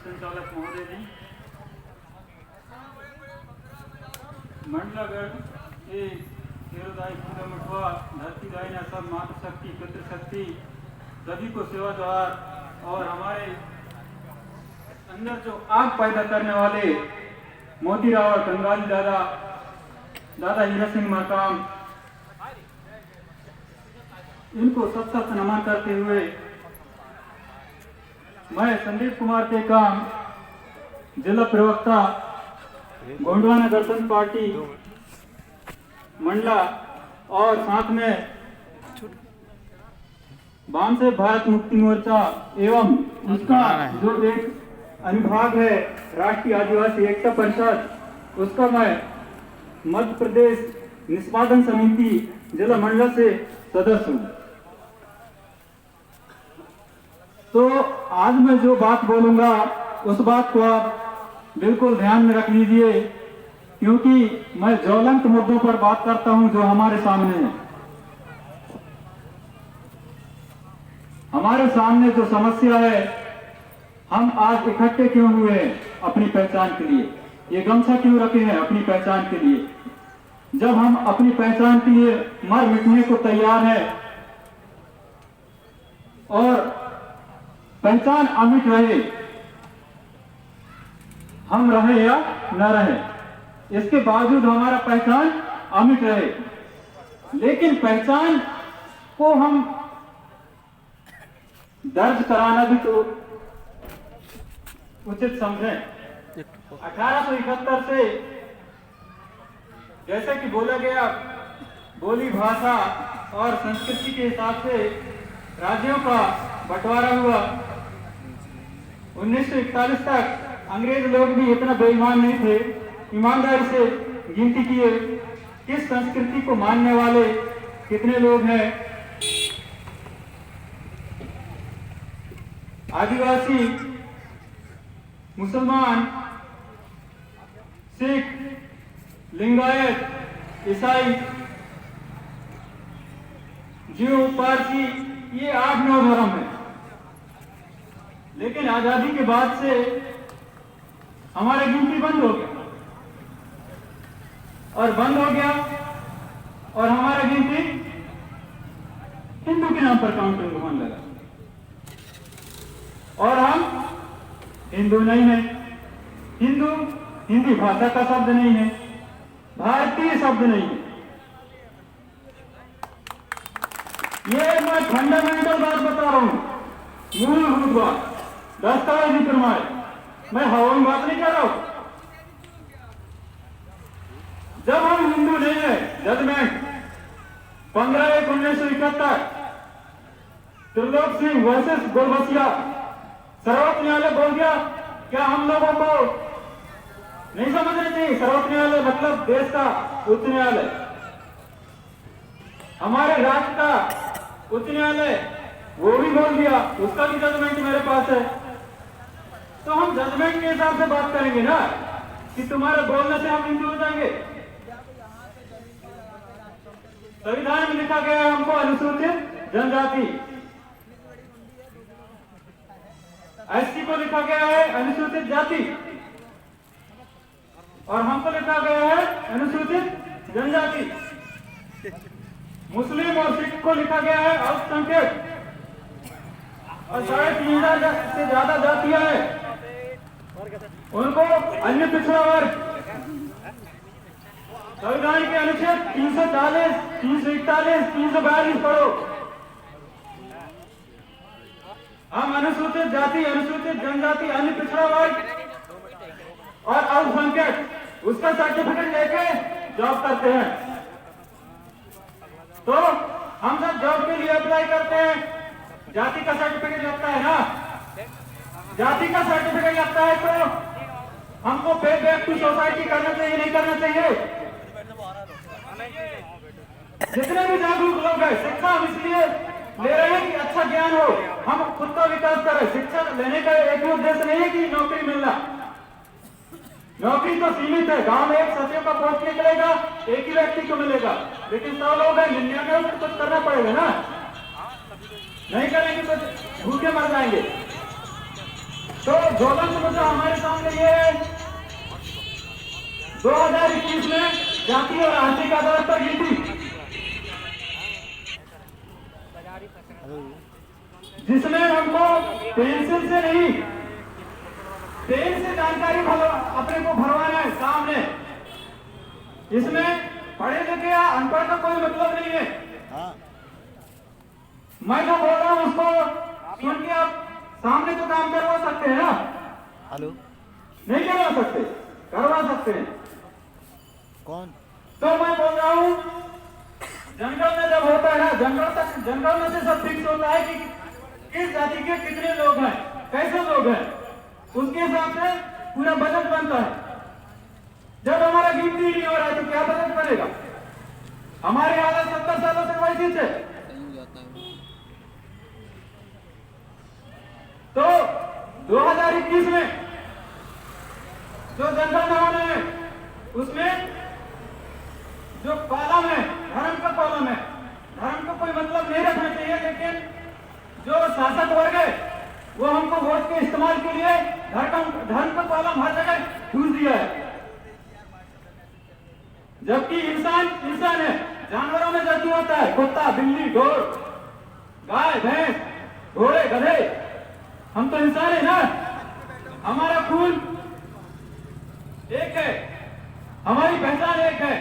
संचालक महोदय जी, मंडलागढ़ ये खेरोदाई पूरा मठवा धरती दायना सब मातृशक्ति पितृशक्ति सभी को सेवा द्वार और हमारे अंदर जो आग पैदा करने वाले मोती रावत बंगाली दादा दादा हीरा सिंह मरकाम, इनको सत नमन करते हुए मैं संदीप कुमार टेकाम, जिला प्रवक्ता गोंडवाना गणतंत्र पार्टी मंडला और साथ में वाम से भारत मुक्ति मोर्चा एवं उसका जो एक अनुभाग है राष्ट्रीय आदिवासी एकता परिषद, उसका मैं मध्य प्रदेश निष्पादन समिति जिला मंडला से सदस्य हूँ। तो आज मैं जो बात बोलूंगा उस बात को आप बिल्कुल ध्यान में रख लीजिए, क्योंकि मैं ज्वलंत मुद्दों पर बात करता हूं जो हमारे सामने है। हमारे सामने जो समस्या है, हम आज इकट्ठे क्यों हुए हैं अपनी पहचान के लिए, ये गमछा क्यों रखे हैं अपनी पहचान के लिए। जब हम अपनी पहचान के लिए मर मिटने को तैयार है और पहचान अमिट रहे, हम रहे या न रहे, इसके बावजूद हमारा पहचान अमिट रहे, लेकिन पहचान को हम दर्ज कराना भी तो उचित समझें। 1871 से जैसे कि बोला गया, बोली भाषा और संस्कृति के हिसाब से राज्यों का बंटवारा हुआ। 1941 तक अंग्रेज लोग भी इतना बेईमान नहीं थे, ईमानदारी से गिनती किए किस संस्कृति को मानने वाले कितने लोग हैं। आदिवासी, मुसलमान, सिख, लिंगायत, ईसाई, जीव, पारसी, ये 8-9 धर्म है। लेकिन आजादी के बाद से हमारा गिनती बंद हो गया और हमारा गिनती हिंदू के नाम पर काउंटिंग होने लगा और हम हिंदू नहीं है। हिंदू हिंदी भाषा का शब्द नहीं है, भारतीय शब्द नहीं है। ये मैं फंडामेंटल बात बता रहा हूं, मूलभूत बात, दस्तावेजी प्रमाण, मैं हवाई बात नहीं कर रहा हूं। जब हम हिंदू नहीं है, जजमेंट 15/1/1971 त्रिलोक सिंह वर्सेस गोलबसिया, सर्वोच्च न्यायालय बोल गया। क्या हम लोगों को नहीं समझना चाहिए? सर्वोच्च न्यायालय मतलब देश का उच्च न्यायालय, हमारे राज्य का उच्च न्यायालय, वो भी बोल दिया, उसका भी जजमेंट मेरे पास है। तो हम जजमेंट के हिसाब से बात करेंगे ना कि तुम्हारे बोलने से हम हिंदू हो जाएंगे। संविधान में लिखा गया है हमको अनुसूचित जनजाति, एसटी को लिखा गया है अनुसूचित जाति और हमको लिखा गया है अनुसूचित जनजाति। मुस्लिम और सिख को लिखा गया है अल्पसंख्यक और 3.5 से ज्यादा जातियां हैं, उनको अन्य पिछड़ा वर्ग। संविधान के अनुच्छेद 340, 341, 342 पढ़ो। हम अनुसूचित जाति, अनुसूचित जनजाति, अन्य पिछड़ा वर्ग और अल्पसंख्यक उसका सर्टिफिकेट लेके जॉब करते हैं। तो हम सब जॉब के लिए अप्लाई करते हैं, जाति का सर्टिफिकेट लगता है ना, जाति का सर्टिफिकेट लगता है तो हमको पे बैक टू सोसाइटी करना चाहिए, नहीं करना चाहिए? जितने भी जागरूक लोग हैं, शिक्षा हम इसलिए ले रहे हैं कि अच्छा ज्ञान हो, हम खुद का विकास करें। शिक्षा लेने का एक ही उद्देश्य नहीं है कि नौकरी मिलना, नौकरी तो सीमित है। गांव में एक सचिव का पोस्ट निकलेगा, एक ही व्यक्ति को मिलेगा, लेकिन 100 लोग हैं, 99 को कुछ करना पड़ेगा ना, नहीं करेंगे तो भूखे मर जाएंगे। तो ज्वलंत मुद्दा हमारे सामने ये है, 2021 में जाति और आर्थिक आधार पर गिनती, जिसमें हमको पेंसिल से नहीं, पेन से जानकारी अपने को भरवाना है सामने। इसमें पढ़े लिखे या अनपढ़ का कोई मतलब नहीं है। मैं जो बोल रहा हूँ उसको सुन के आप सामने तो काम करवा सकते हैं ना? हेलो, नहीं करवा सकते? करवा सकते हैं। कौन? तो मैं बोल रहा हूँ, जंगल में जब होता है ना, जंगल में से सब फिक्स होता है कि किस जाति के कितने लोग हैं, कैसे लोग हैं, उसके हिसाब से पूरा बजट बनता है। जब हमारा गिनती नहीं हो रहा है तो क्या बजट बनेगा? हमारी हालत 70 सालों से वैसी है। तो 2021 में जो जनगणना है उसमें जो कॉलम है, धर्म का कॉलम है, धर्म को कोई मतलब नहीं रखना चाहिए, लेकिन जो शासक वर्ग है वो हमको वोट के इस्तेमाल के लिए धर्म का कॉलम हर जगह घुस दिया है। जबकि इंसान इंसान है, जानवरों में जाति होता है, कुत्ता, बिल्ली, ढोर, गाय, भैंस, घोड़े, गधे, हम तो इंसान है ना। हमारा खून एक है, हमारी पहचान एक है।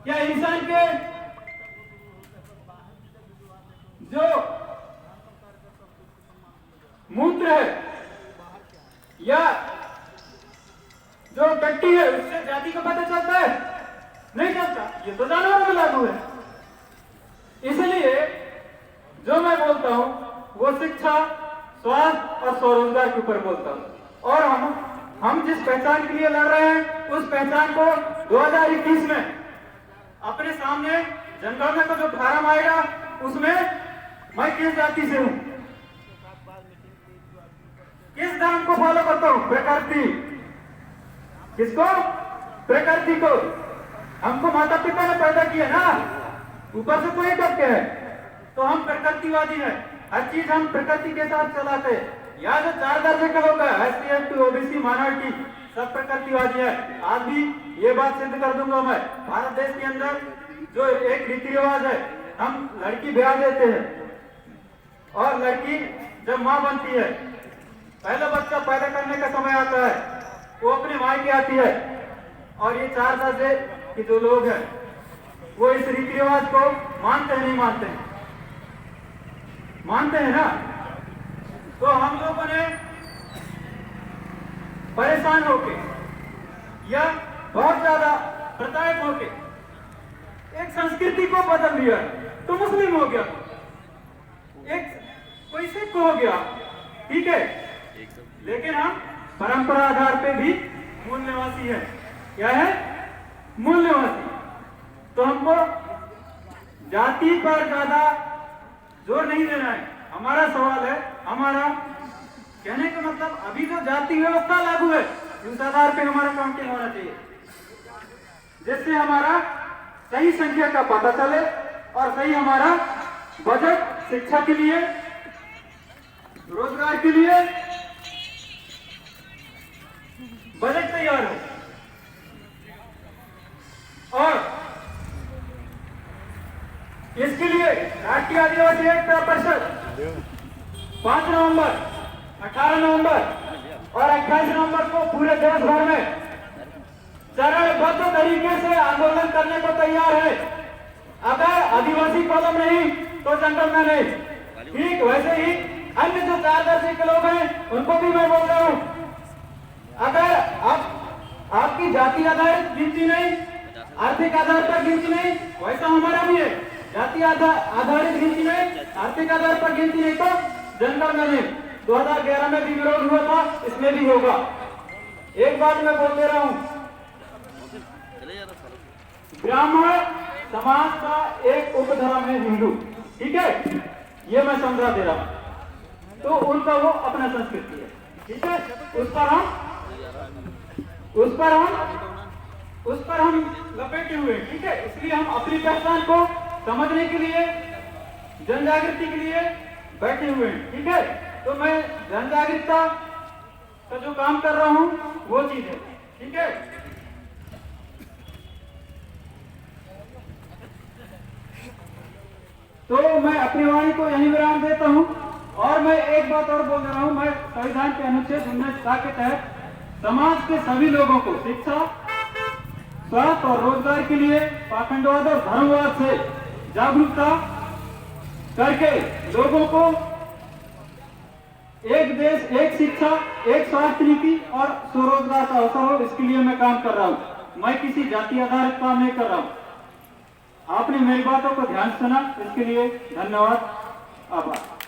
क्या इंसान के जो मूत्र है या जो टट्टी है उससे जाति का पता चलता है? नहीं चलता। ये तो जानवरों में लागू है। इसलिए जो मैं बोलता हूं वो शिक्षा, स्वास्थ्य और स्वरोजगार के ऊपर बोलता हूं। और हम जिस पहचान के लिए लड़ रहे हैं उस पहचान को 2021 में अपने सामने जनगणना का जो फार्म आएगा उसमें मैं किस जाति से हूं, किस धर्म को फॉलो करता हूं, प्रकृति, किसको? प्रकृति को। हमको माता पिता ने पैदा किया ना, ऊपर से कोई टपके है, तो हम प्रकृतिवादी हैं। हर चीज हम प्रकृति के साथ चलाते हैं। यहाँ जो 4 दर्जे के लोग हैं, SC, ST, OBC, माइनॉरिटी, सब प्रकृतिवादी है। आज भी ये बात सिद्ध कर दूंगा मैं। भारत देश के अंदर जो एक रीति रिवाज है, हम लड़की ब्याह देते हैं और लड़की जब माँ बनती है, पहला बच्चा पैदा करने का समय आता है, वो अपने मायके आती है। और ये 4 दर्जे के जो लोग हैं वो इस रीति रिवाज को मानते हैं, नहीं मानते हैं? मानते हैं ना। तो हम लोगों ने परेशान होके या बहुत ज्यादा प्रताड़ित होके एक संस्कृति को बदल दिया। तो मुस्लिम हो गया, एक कोई सिख हो गया, ठीक है, लेकिन हम परंपरा आधार पे भी मूल निवासी है। क्या है? मूल निवासी। तो हमको जाति पर ज्यादा जोर नहीं देना है। हमारा सवाल है, हमारा कहने का मतलब अभी जो जाति व्यवस्था लागू है उस आधार पे हमारा काउंटिंग होना चाहिए, जिससे हमारा सही संख्या का पता चले और सही हमारा बजट शिक्षा के लिए, रोजगार के लिए बजट तैयार हो। और इसके लिए राष्ट्रीय आदिवासी एक्ट का परिषद 5 नवंबर, 18 नवंबर और 28 नवंबर को पूरे देश भर में चरणबद्ध तरीके से आंदोलन करने को तैयार है। अगर आदिवासी कॉलम नहीं तो जंगल में नहीं। ठीक वैसे ही अन्य जो 4 दर्जे के लोग हैं उनको भी मैं बोल रहा हूं, अगर आपकी जाति आधारित गिनती नहीं, आर्थिक आधार पर गिनती नहीं, वैसा हमारा भी है। जाति आधारित गिनती नहीं, आर्थिक आधार पर गिनती नहीं, तो जंगल में नहीं। 2011 में भी विरोध हुआ था, इसमें भी होगा। एक बात मैं बोल दे रहा हूं, ब्राह्मण समाज का एक उपधर्म है हिंदू, ठीक है, ये मैं समझा दे रहा हूं। तो उनका वो अपना संस्कृति है, ठीक है, उस पर हम लपेटे हुए, ठीक है। इसलिए हम अपनी पहचान को समझने के लिए, जन जागृति के लिए बैठे हुए हैं, ठीक है। तो मैं जन जागरूकता का जो काम कर रहा हूं वो चीज है। ठीक है, तो मैं अपनी वाणी को यही विराम देता हूं और मैं एक बात और बोल रहा हूं। मैं संविधान के अनुच्छेद 19 के तहत समाज के सभी लोगों को शिक्षा, स्वास्थ्य और रोजगार के लिए पाखंडवाद और धर्मवाद से जागरूकता करके लोगों को एक देश, एक शिक्षा, एक स्वास्थ्य नीति और स्वरोजगार का अवसर हो, इसके लिए मैं काम कर रहा हूं। मैं किसी जाति आधारित काम नहीं कर रहा हूं। आपने मेरी बातों को ध्यान से सुना, इसके लिए धन्यवाद, आभार।